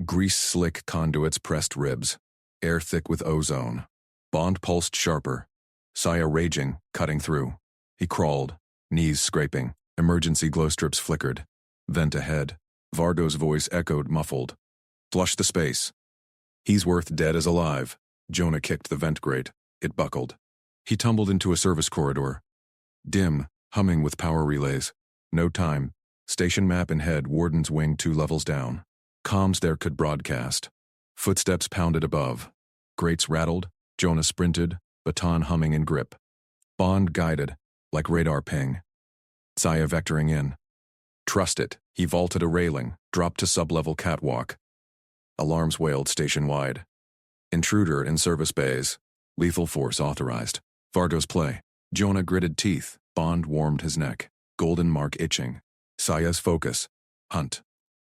Grease-slick conduits pressed ribs. Air thick with ozone. Bond pulsed sharper. Saya raging, cutting through. He crawled, knees scraping. Emergency glow strips flickered. Vent ahead. Vargo's voice echoed muffled. Flush the space. He's worth dead as alive. Jonah kicked the vent grate. It buckled. He tumbled into a service corridor. Dim, humming with power relays. No time. Station map in head, warden's wing 2 levels down. Comms there could broadcast. Footsteps pounded above. Grates rattled. Jonah sprinted, baton humming in grip. Bond guided, like radar ping. Saya vectoring in. Trust it. He vaulted a railing, dropped to sub-level catwalk. Alarms wailed station-wide. Intruder in service bays. Lethal force authorized. Vargo's play. Jonah gritted teeth. Bond warmed his neck. Golden mark itching. Saya's focus. Hunt.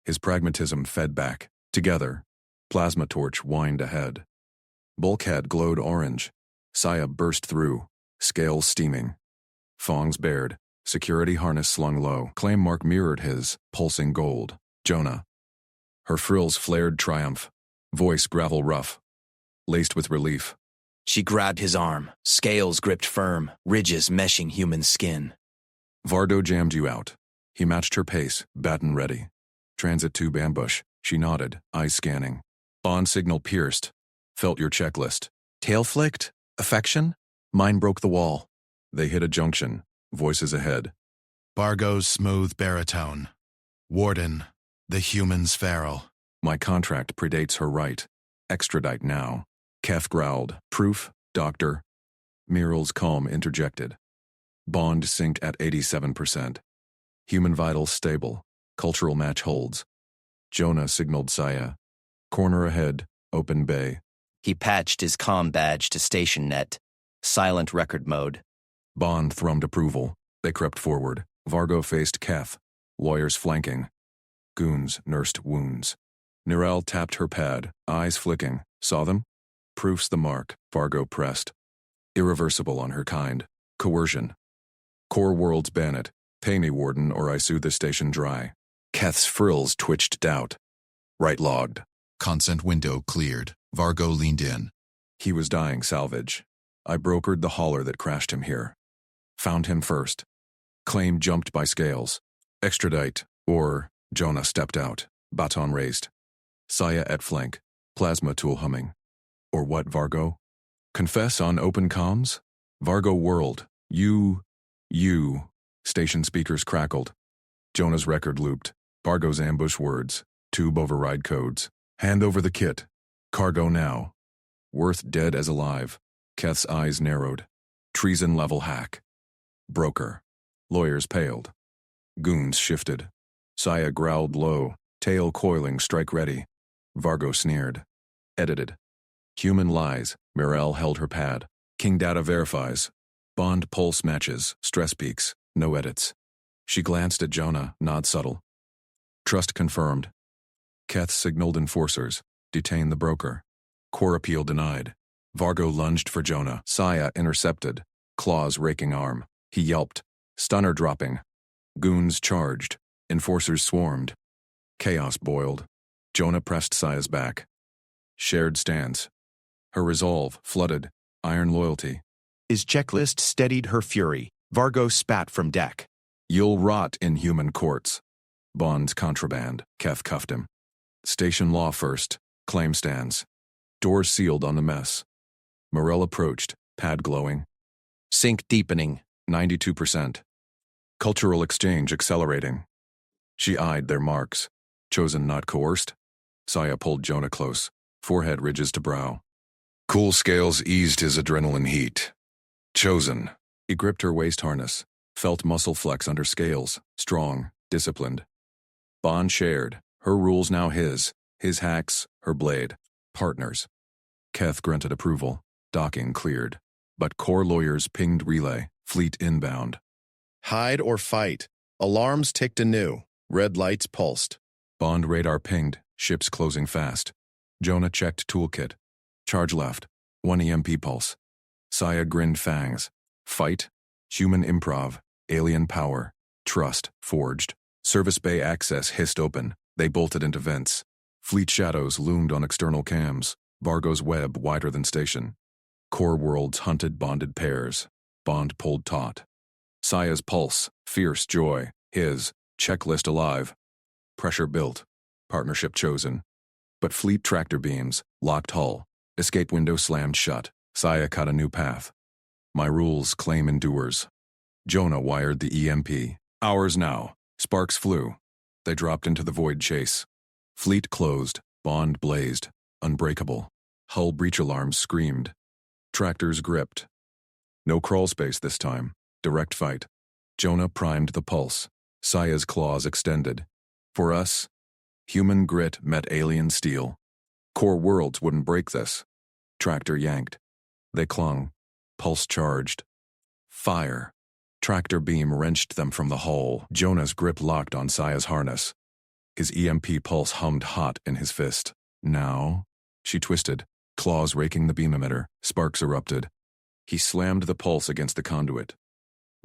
His pragmatism fed back. Together. Plasma torch whined ahead. Bulkhead glowed orange. Saya burst through, scales steaming. Fangs bared, security harness slung low. Claim mark mirrored his, pulsing gold. Jonah. Her frills flared triumph, voice gravel rough, laced with relief. She grabbed his arm, scales gripped firm, ridges meshing human skin. Vardo jammed you out. He matched her pace, baton ready. Transit tube ambush. She nodded, eyes scanning. Bond signal pierced. Felt your checklist. Tail flicked? Affection? Mine broke the wall. They hit a junction. Voices ahead. Bargo's smooth baritone. Warden, the human's feral. My contract predates her right. Extradite now. Kef growled. Proof, doctor. Muriel's calm interjected. Bond synced at 87%. Human vitals stable. Cultural match holds. Jonah signaled Saya. Corner ahead, open bay. He patched his comm badge to station net. Silent record mode. Bond thrummed approval. They crept forward. Vargo faced Keth. Lawyers flanking. Goons nursed wounds. Nirel tapped her pad, eyes flicking. Saw them? Proof's the mark, Vargo pressed. Irreversible on her kind. Coercion. Core worlds ban it. Pay me, Warden, or I sue this station dry. Keth's frills twitched doubt. Right logged. Consent window cleared. Vargo leaned in. He was dying salvage. I brokered the hauler that crashed him here. Found him first. Claim jumped by scales. Extradite, or Jonah stepped out. Baton raised. Saya at flank. Plasma tool humming. Or what, Vargo? Confess on open comms? Vargo world. You. Station speakers crackled. Jonah's record looped. Vargo's ambush words. Tube override codes. Hand over the kit. Cargo now. Worth dead as alive. Keth's eyes narrowed. Treason level hack. Broker. Lawyers paled. Goons shifted. Saya growled low, tail coiling, strike ready. Vargo sneered. Edited. Human lies. Mirel held her pad. King data verifies. Bond pulse matches, stress peaks, no edits. She glanced at Jonah, nod subtle. Trust confirmed. Keth signaled enforcers. Detain the broker. Core appeal denied. Vargo lunged for Jonah. Saya intercepted. Claws raking arm. He yelped. Stunner dropping. Goons charged. Enforcers swarmed. Chaos boiled. Jonah pressed Saya's back. Shared stance. Her resolve flooded. Iron loyalty. His checklist steadied her fury. Vargo spat from deck. You'll rot in human courts. Bond's contraband. Keth cuffed him. Station law first. Claim stands. Doors sealed on the mess. Morel approached, pad glowing. Sync deepening, 92%. Cultural exchange accelerating. She eyed their marks. Chosen not coerced. Saya pulled Jonah close, forehead ridges to brow. Cool scales eased his adrenaline heat. Chosen. He gripped her waist harness, felt muscle flex under scales, strong, disciplined. Bond shared, her rules now his hacks, her blade, partners. Keth grunted approval, docking cleared. But core lawyers pinged relay, fleet inbound. Hide or fight. Alarms ticked anew. Red lights pulsed. Bond radar pinged, ships closing fast. Jonah checked toolkit. Charge left, 1 EMP pulse. Saya grinned fangs. Fight, human improv, alien power, trust, forged. Service bay access hissed open. They bolted into vents. Fleet shadows loomed on external cams. Vargo's web wider than station. Core worlds hunted bonded pairs. Bond pulled taut. Saya's pulse, fierce joy. His, checklist alive. Pressure built. Partnership chosen. But fleet tractor beams, locked hull. Escape window slammed shut. Saya cut a new path. My rules claim endures. Jonah wired the EMP. Hours now. Sparks flew. They dropped into the void chase. Fleet closed. Bond blazed. Unbreakable. Hull breach alarms screamed. Tractors gripped. No crawl space this time. Direct fight. Jonah primed the pulse. Saya's claws extended. For us, human grit met alien steel. Core worlds wouldn't break this. Tractor yanked. They clung. Pulse charged. Fire. Tractor beam wrenched them from the hull. Jonah's grip locked on Saya's harness. His EMP pulse hummed hot in his fist. Now? She twisted, claws raking the beam emitter. Sparks erupted. He slammed the pulse against the conduit.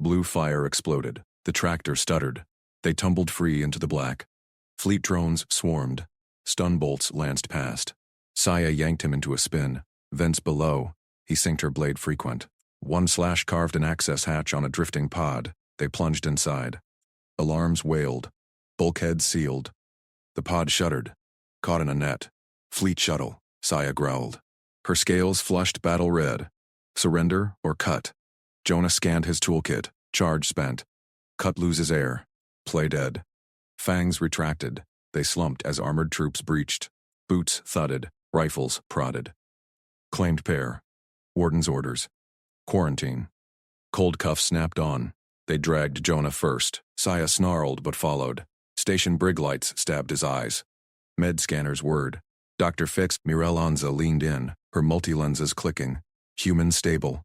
Blue fire exploded. The tractor stuttered. They tumbled free into the black. Fleet drones swarmed. Stun bolts lanced past. Saya yanked him into a spin. Thence below, he synced her blade frequent. One slash carved an access hatch on a drifting pod. They plunged inside. Alarms wailed. Bulkheads sealed. The pod shuddered. Caught in a net. Fleet shuttle, Saya growled. Her scales flushed battle red. Surrender or cut? Jonah scanned his toolkit. Charge spent. Cut loses air. Play dead. Fangs retracted. They slumped as armored troops breached. Boots thudded. Rifles prodded. Claimed pair. Warden's orders. Quarantine. Cold cuffs snapped on. They dragged Jonah first. Saya snarled but followed. Station brig lights stabbed his eyes. Med scanners whirred. Dr. Fix Mirel leaned in, her multi-lenses clicking. Human stable.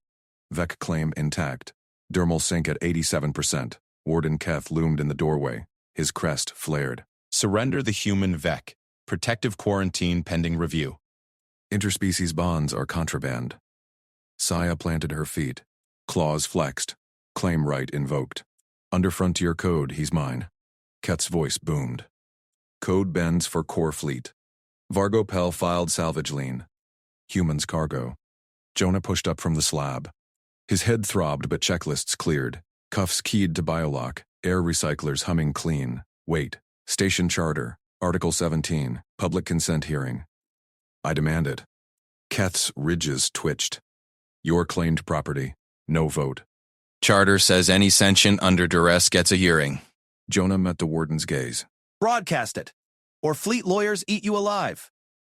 Vec claim intact. Dermal sync at 87%. Warden Keth loomed in the doorway. His crest flared. Surrender the human Vec. Protective quarantine pending review. Interspecies bonds are contraband. Saya planted her feet. Claws flexed. Claim right invoked. Under frontier code, he's mine. Keth's voice boomed. Code bends for core fleet. Vargo Pell filed salvage lien. Humans cargo. Jonah pushed up from the slab. His head throbbed but checklists cleared. Cuffs keyed to biolock. Air recyclers humming clean. Wait. Station charter. Article 17. Public consent hearing. I demand it. Keth's ridges twitched. Your claimed property. No vote. Charter says any sentient under duress gets a hearing. Jonah met the warden's gaze. Broadcast it, or fleet lawyers eat you alive.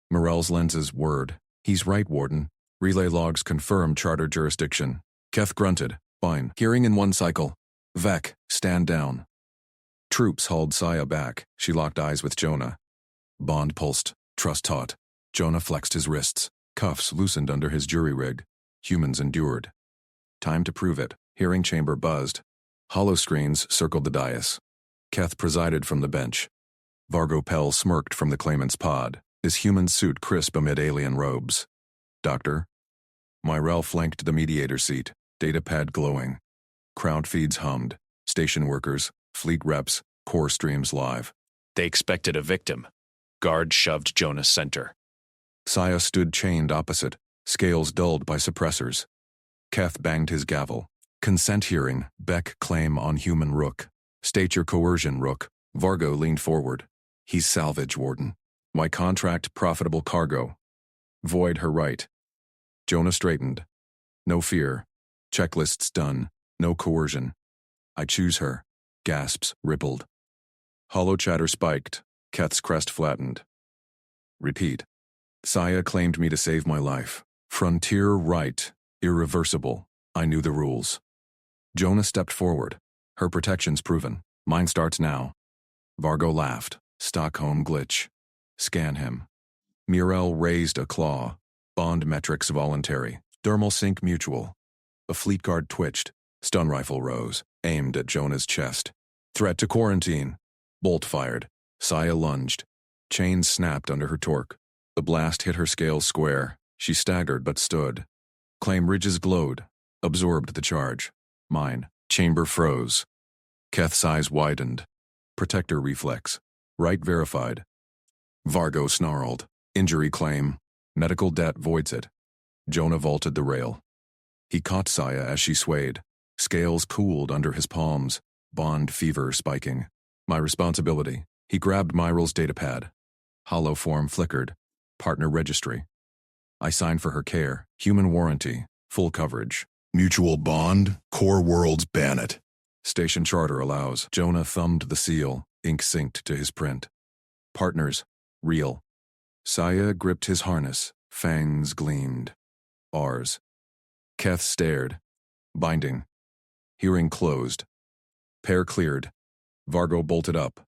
Morel's lenses whirred. He's right, Warden. Relay logs confirm charter jurisdiction. Keth grunted. Fine. Hearing in one cycle. Vec, stand down. Troops hauled Saya back. She locked eyes with Jonah. Bond pulsed. Trust taut. Jonah flexed his wrists. Cuffs loosened under his jury rig. Humans endured. Time to prove it. Hearing chamber buzzed. Hollow screens circled the dais. Keth presided from the bench. Vargo Pell smirked from the claimant's pod, his human suit crisp amid alien robes. Doctor? Myrell flanked the mediator seat, datapad glowing. Crowd feeds hummed. Station workers, fleet reps, core streams live. They expected a victim. Guard shoved Jonah center. Saya stood chained opposite, scales dulled by suppressors. Keth banged his gavel. Consent hearing, Beck claim on human rook. State your coercion, rook. Vargo leaned forward. He's salvage, Warden. My contract, profitable cargo. Void her right. Jonah straightened. No fear. Checklists done. No coercion. I choose her. Gasps rippled. Hollow chatter spiked. Keth's crest flattened. Repeat. Saya claimed me to save my life. Frontier right. Irreversible. I knew the rules. Jonah stepped forward. Her protection's proven. Mine starts now. Vargo laughed. Stockholm glitch. Scan him. Mirel raised a claw. Bond metrics voluntary. Dermal sync mutual. A fleet guard twitched. Stun rifle rose. Aimed at Jonah's chest. Threat to quarantine. Bolt fired. Saya lunged. Chains snapped under her torque. The blast hit her scales square. She staggered but stood. Claim ridges glowed. Absorbed the charge. Mine. Chamber froze. Keth's eyes widened. Protector reflex. Right verified. Vargo snarled. Injury claim. Medical debt voids it. Jonah vaulted the rail. He caught Saya as she swayed. Scales cooled under his palms. Bond fever spiking. My responsibility. He grabbed Myrel's datapad. Hollow form flickered. Partner registry. I signed for her care. Human warranty. Full coverage. Mutual bond. Core worlds ban it. Station charter allows. Jonah thumbed the seal. Ink synced to his print. Partners. Real. Saya gripped his harness. Fangs gleamed. Ours. Keth stared. Binding. Hearing closed. Pair cleared. Vargo bolted up.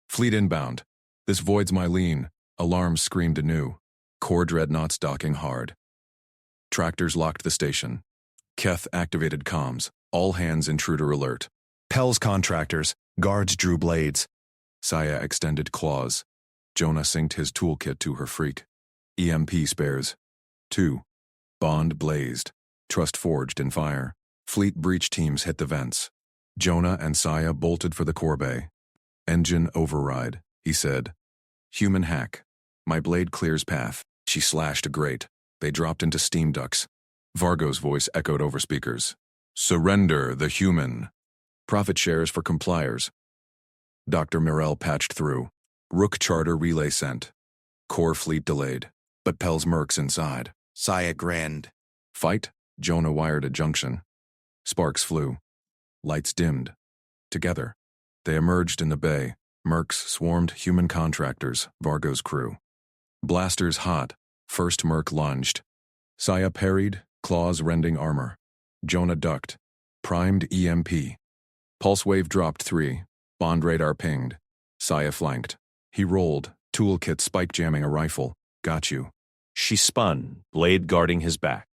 Fleet inbound. This voids my lien. Alarms screamed anew. Core dreadnoughts docking hard. Tractors locked the station. Keth activated comms. All hands intruder alert. Pell's contractors. Guards drew blades. Saya extended claws. Jonah synced his toolkit to her freak. EMP spares. 2. Bond blazed. trust forged in fire. Fleet breach teams hit the vents. Jonah and Saya bolted for the core bay. Engine override, he said. Human hack. My blade clears path. She slashed a grate. They dropped into steam ducts. Vargo's voice echoed over speakers. Surrender the human. Profit shares for compliers. Dr. Mirel patched through. Rook charter relay sent. Core fleet delayed. But Pell's mercs inside. Saya grinned. Fight? Jonah wired a junction. Sparks flew. Lights dimmed. Together. They emerged in the bay. Mercs swarmed human contractors, Vargo's crew. Blasters hot. First merc lunged. Saya parried, claws rending armor. Jonah ducked. Primed EMP. Pulse wave dropped 3. Bond radar pinged. Saya flanked. He rolled, toolkit spike jamming a rifle. Got you. She spun, blade guarding his back.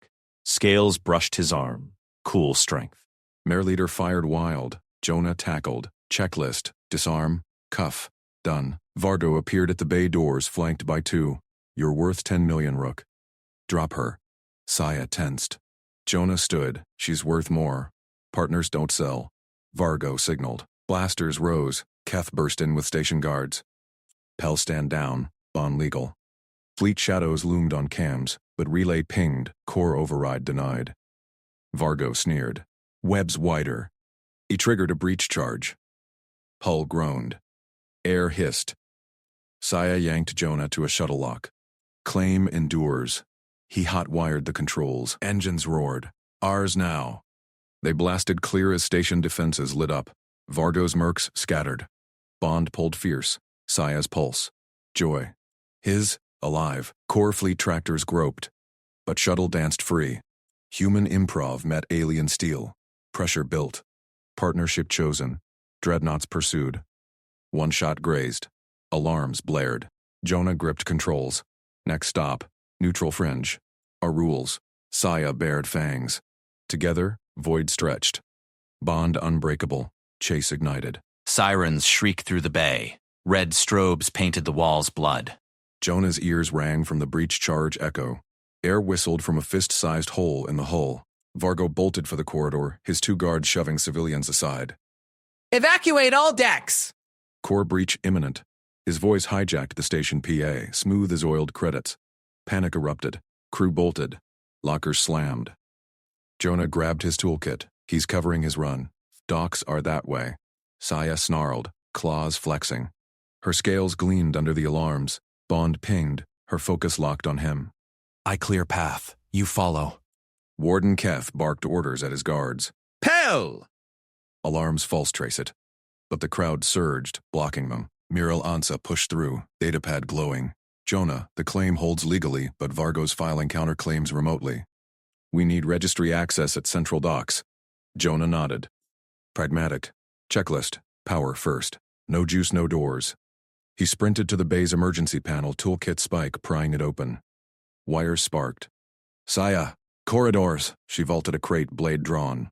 Scales brushed his arm. Cool strength. Mare leader fired wild. Jonah tackled. Checklist. Disarm. Cuff. Done. Vargo appeared at the bay doors, flanked by 2. You're worth 10 million, Rook. Drop her. Saya tensed. Jonah stood. She's worth more. Partners don't sell. Vargo signaled. Blasters rose. Keth burst in with station guards. Pell stand down. Bond legal. Fleet shadows loomed on cams, but relay pinged. Core override denied. Vargo sneered. Webs wider. He triggered a breach charge. Hull groaned. Air hissed. Saya yanked Jonah to a shuttle lock. Claim endures. He hot-wired the controls. Engines roared. Ours now. They blasted clear as station defenses lit up. Vargo's mercs scattered. Bond pulled fierce. Saya's pulse. Joy. His, alive. Core fleet tractors groped. But shuttle danced free. Human improv met alien steel. Pressure built. Partnership chosen. Dreadnoughts pursued. One shot grazed. Alarms blared. Jonah gripped controls. Next stop. Neutral fringe. Our rules. Saya bared fangs. Together, void stretched. Bond unbreakable. Chase ignited. Sirens shrieked through the bay. Red strobes painted the walls blood. Jonah's ears rang from the breach charge echo. Air whistled from a fist-sized hole in the hull. Vargo bolted for the corridor, his 2 guards shoving civilians aside. Evacuate all decks! Core breach imminent. His voice hijacked the station PA, smooth as oiled credits. Panic erupted. Crew bolted. Lockers slammed. Jonah grabbed his toolkit. He's covering his run. Docks are that way. Saya snarled, claws flexing. Her scales gleamed under the alarms. Bond pinged, her focus locked on him. I clear path. You follow. Warden Keth barked orders at his guards. Pell! Alarms false trace it. But the crowd surged, blocking them. Mirel Ansa pushed through, datapad glowing. Jonah, the claim holds legally, but Vargo's filing counterclaims remotely. We need registry access at Central Docks. Jonah nodded. Pragmatic. Checklist. Power first. No juice, no doors. He sprinted to the bay's emergency panel, toolkit spike, prying it open. Wires sparked. Saya, corridors! She vaulted a crate, blade drawn.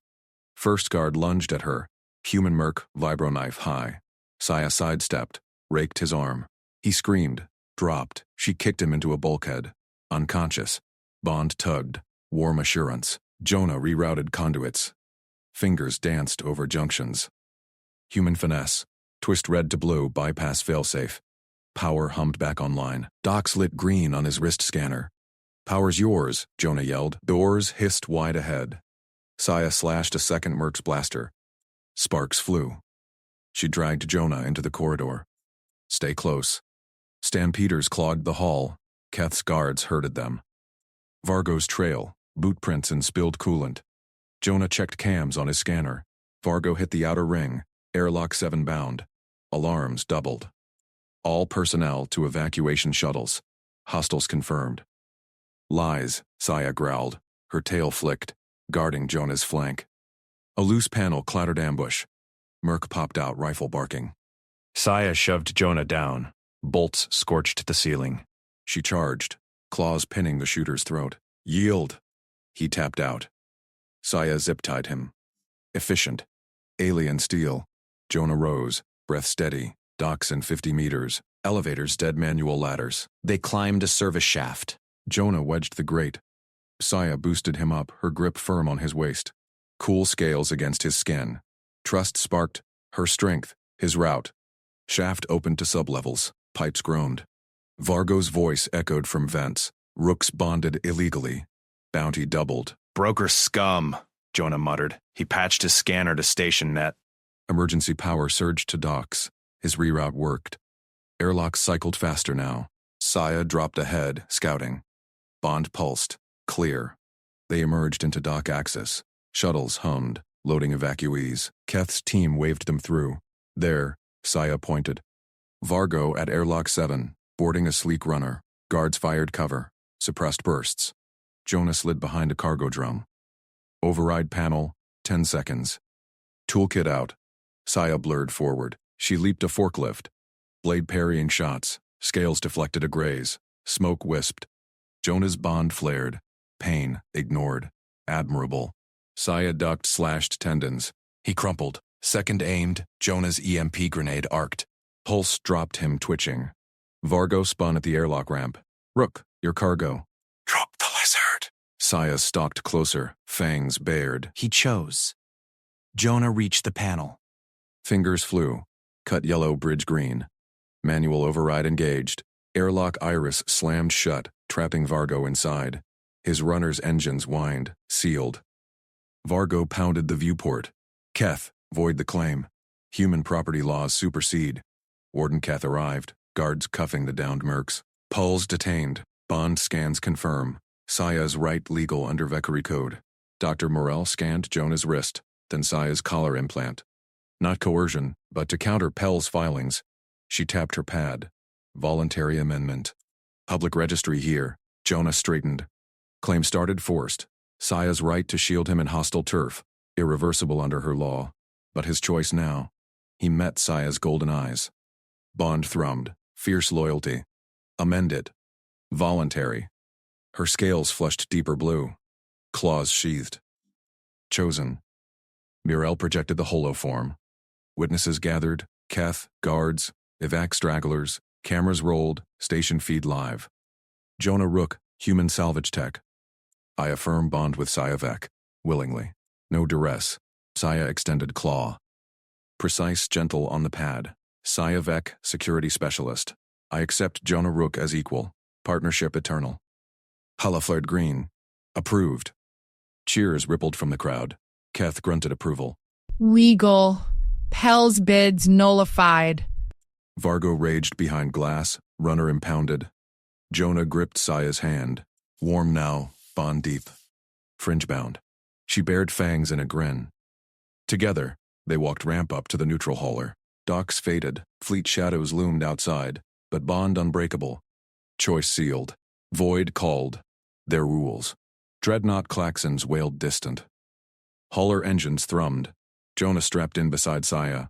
First guard lunged at her. Human merc, vibroknife high. Saya sidestepped, raked his arm. He screamed, dropped. She kicked him into a bulkhead. Unconscious. Bond tugged. Warm assurance. Jonah rerouted conduits. Fingers danced over junctions. Human finesse. Twist red to blue, bypass failsafe. Power hummed back online. Docks lit green on his wrist scanner. Power's yours, Jonah yelled. Doors hissed wide ahead. Saya slashed a second merc's blaster. Sparks flew. She dragged Jonah into the corridor. Stay close. Stampeders clogged the hall. Keth's guards herded them. Vargo's trail, boot prints and spilled coolant. Jonah checked cams on his scanner. Vargo hit the outer ring, airlock 7 bound. Alarms doubled. All personnel to evacuation shuttles. Hostiles confirmed. Lies, Saya growled. Her tail flicked, guarding Jonah's flank. A loose panel clattered ambush. Merc popped out, rifle barking. Saya shoved Jonah down. Bolts scorched the ceiling. She charged, claws pinning the shooter's throat. Yield! He tapped out. Saya zip-tied him. Efficient. Alien steel. Jonah rose, breath steady. Docks in 50 meters. Elevators dead manual ladders. They climbed a service shaft. Jonah wedged the grate. Saya boosted him up, her grip firm on his waist. Cool scales against his skin. Trust sparked, her strength, his route. Shaft opened to sublevels, pipes groaned. Vargo's voice echoed from vents. Rooks bonded illegally. Bounty doubled. Broker scum, Jonah muttered. He patched his scanner to station net. Emergency power surged to docks. His reroute worked. Airlocks cycled faster now. Saya dropped ahead, scouting. Bond pulsed. Clear. They emerged into dock access. Shuttles hummed, loading evacuees. Keth's team waved them through. There, Saya pointed. Vargo at Airlock 7, boarding a sleek runner. Guards fired cover. Suppressed bursts. Jonah slid behind a cargo drum. Override panel, 10 seconds. Toolkit out. Saya blurred forward. She leaped a forklift. Blade parrying shots. Scales deflected a graze. Smoke wisped. Jonah's bond flared. Pain, ignored. Admirable. Saya ducked slashed tendons. He crumpled. Second aimed, Jonah's EMP grenade arced. Pulse dropped him twitching. Vargo spun at the airlock ramp. Rook, your cargo. Drop the lizard. Saya stalked closer, fangs bared. He chose. Jonah reached the panel. Fingers flew. Cut yellow, bridge green. Manual override engaged. Airlock iris slammed shut, trapping Vargo inside. His runner's engines whined, sealed. Vargo pounded the viewport. Keth, void the claim. Human property laws supersede. Warden Keth arrived, guards cuffing the downed mercs. Pulls detained. Bond scans confirm. Saya's right legal under Vekari code. Dr. Morell scanned Jonah's wrist, then Saya's collar implant. Not coercion, but to counter Pell's filings. She tapped her pad. Voluntary amendment. Public registry here. Jonah straightened. Claim started forced. Saya's right to shield him in hostile turf. Irreversible under her law. But his choice now. He met Saya's golden eyes. Bond thrummed. Fierce loyalty. Amend it. Voluntary. Her scales flushed deeper blue. Claws sheathed. Chosen. Muriel projected the holoform. Witnesses gathered. Keth, guards, evac stragglers. Cameras rolled. Station feed live. Jonah Rook, human salvage tech. I affirm bond with Saya Vec. Willingly. No duress. Saya extended claw. Precise, gentle on the pad. Saya Vec, security specialist. I accept Jonah Rook as equal. Partnership eternal. Hulla flared green. Approved. Cheers rippled from the crowd. Keth grunted approval. Legal. Pell's bids nullified. Vargo raged behind glass, runner impounded. Jonah gripped Saya's hand. Warm now, bond deep. Fringe-bound. She bared fangs in a grin. Together, they walked ramp up to the neutral hauler. Docks faded, fleet shadows loomed outside, but bond unbreakable. Choice sealed. Void called. Their rules. Dreadnought klaxons wailed distant. Hauler engines thrummed. Jonah strapped in beside Saya.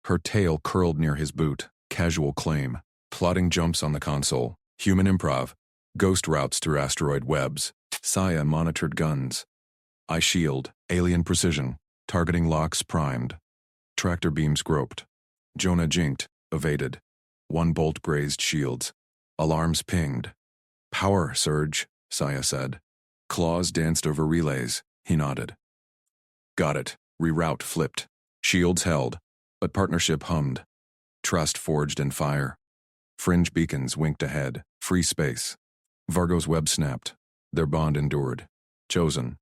Her tail curled near his boot. Casual claim. Plotting jumps on the console. Human improv. Ghost routes through asteroid webs. Saya monitored guns. I shield. Alien precision. Targeting locks primed. Tractor beams groped. Jonah jinked. Evaded. One bolt grazed shields. Alarms pinged. Power surge, Saya said. Claws danced over relays. He nodded. Got it. Reroute flipped. Shields held. But partnership hummed. Trust forged in fire. Fringe beacons winked ahead. Free space. Vargo's web snapped. Their bond endured. Chosen.